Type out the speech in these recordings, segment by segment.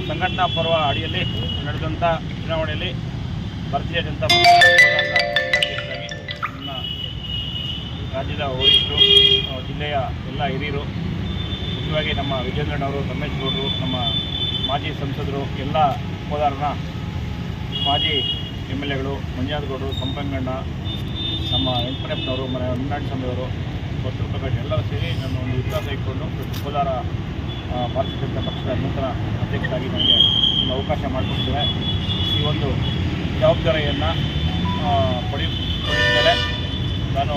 ಸಂಘಟನಾ ಪರ್ವ ಅಡಿಯಲ್ಲಿ ನಡೆದಂಥ ಚುನಾವಣೆಯಲ್ಲಿ ಭಾರತೀಯ ಜನತಾ ಪಕ್ಷ ನಮ್ಮ ರಾಜ್ಯದ ವರಿಷ್ಠರು, ಜಿಲ್ಲೆಯ ಎಲ್ಲ ಹಿರಿಯರು, ಮುಖ್ಯವಾಗಿ ನಮ್ಮ ವಿಜೇಂದ್ರಣ್ಣವರು, ರಮೇಶ್ ಗೌಡರು, ನಮ್ಮ ಮಾಜಿ ಸಂಸದರು, ಎಲ್ಲ ಕೋಲಾರನ ಮಾಜಿ MLAಗಳು, ಮಂಜುನಾಥ್ ಗೌಡರು, ಸಂಪಂಗಣ್ಣ, ನಮ್ಮ ವೆಂಕಟಪ್ಪನವರು, ಹೊನ್ನಾಳಿ ಸ್ವಾಮಿಯವರು, ವರ್ತೂರು ಪ್ರಕಾಶ್ ಎಲ್ಲರೂ ಸೇರಿ ನನ್ನ ಒಂದು ವಿಶ್ವಾಸ ಇಟ್ಕೊಂಡು ಕೋಲಾರ ಭಾರತೀಯ ಜನತಾ ಪಕ್ಷದ ನೂತನ ಅಧ್ಯಕ್ಷರಾಗಿ ನನಗೆ ಒಂದು ಅವಕಾಶ ಮಾಡಿಕೊಟ್ಟಿದ್ದಾರೆ. ಈ ಒಂದು ಜವಾಬ್ದಾರಿಯನ್ನು ಪಡೆಯುತ್ತಲೇ ನಾನು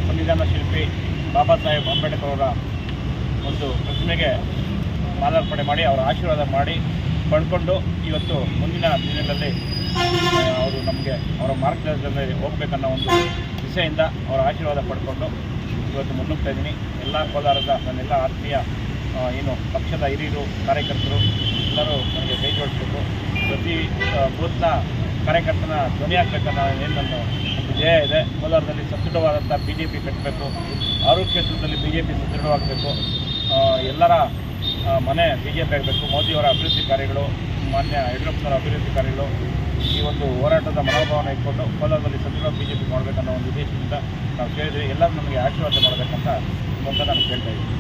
ಸಂವಿಧಾನ ಶಿಲ್ಪಿ ಬಾಬಾ ಸಾಹೇಬ್ ಅಂಬೇಡ್ಕರ್ ಅವರ ಒಂದು ಪ್ರತಿಮೆಗೆ ಮಾಲಾರ್ಪಣೆ ಮಾಡಿ ಅವರ ಆಶೀರ್ವಾದ ಮಾಡಿ ಪಡ್ಕೊಂಡು ಇವತ್ತು ಮುಂದಿನ ದಿನಗಳಲ್ಲಿ ಅವರು ನಮಗೆ ಅವರ ಮಾರ್ಗದರ್ಶನದಲ್ಲಿ ಹೋಗಬೇಕನ್ನೋ ಒಂದು ದಿಸೆಯಿಂದ ಅವರ ಆಶೀರ್ವಾದ ಪಡ್ಕೊಂಡು ಇವತ್ತು ಮುನ್ನುಗ್ತಾ ಇದ್ದೀನಿ. ಎಲ್ಲ ಕೋಲಾರದ ನನ್ನೆಲ್ಲ ಆತ್ಮೀಯ ಏನು ಪಕ್ಷದ ಹಿರಿಯರು, ಕಾರ್ಯಕರ್ತರು ಎಲ್ಲರೂ ನನಗೆ ಕೈ ಜೋಡಿಸಬೇಕು. ಪ್ರತಿ ಬೂತ್ನ ಕಾರ್ಯಕರ್ತನ ಧ್ವನಿ ಹಾಕಬೇಕನ್ನೋ ಏನು ನನ್ನ ಒಂದು ಧ್ಯೇಯ ಇದೆ. ಕೋಲಾರದಲ್ಲಿ ಸದೃಢವಾದಂಥ BJP ಕಟ್ಟಬೇಕು, ಆರೋಗ್ಯ ಕ್ಷೇತ್ರದಲ್ಲಿ BJP ಸದೃಢವಾಗಬೇಕು, ಎಲ್ಲರ ಮನೆ BJP ಆಗಬೇಕು, ಮೋದಿಯವರ ಅಭಿವೃದ್ಧಿ ಕಾರ್ಯಗಳು, ಮಾನ್ಯ ಯಡಿಯೂರಪ್ಪನವರ ಅಭಿವೃದ್ಧಿ ಕಾರ್ಯಗಳು, ಈ ಒಂದು ಹೋರಾಟದ ಮನೋಭಾವನೆ ಇಟ್ಕೊಂಡು ಕೋಲಾರದಲ್ಲಿ ಸದೃಢ BJP ಮಾಡಬೇಕನ್ನೋ ಒಂದು ಉದ್ದೇಶದಿಂದ ನಾವು ಕೇಳಿದ್ವಿ. ಎಲ್ಲರೂ ನಮಗೆ ಆಶೀರ್ವಾದ ಮಾಡಬೇಕಂತ ನಾನು ಕೇಳ್ತಾ ಇದ್ದೀನಿ.